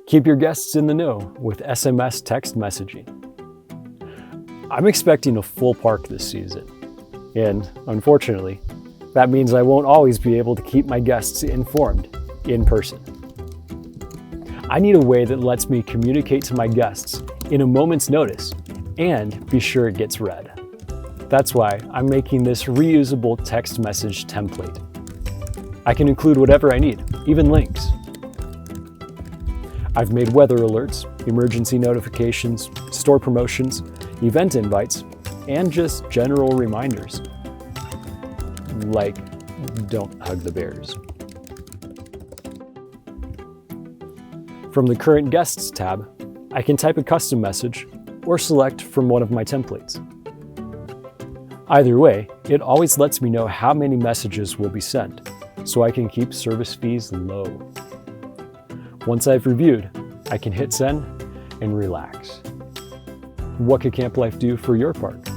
Keep your guests in the know with SMS text messaging. I'm expecting a full park this season, and unfortunately, that means I won't always be able to keep my guests informed in person. I need a way that lets me communicate to my guests in a moment's notice and be sure it gets read. That's why I'm making this reusable text message template. I can include whatever I need, even links. I've made weather alerts, emergency notifications, store promotions, event invites, and just general reminders. Like, don't hug the bears. From the Current Guests tab, I can type a custom message or select from one of my templates. Either way, it always lets me know how many messages will be sent, so I can keep service fees low. Once I've reviewed, I can hit send and relax. What could CampLife do for your park?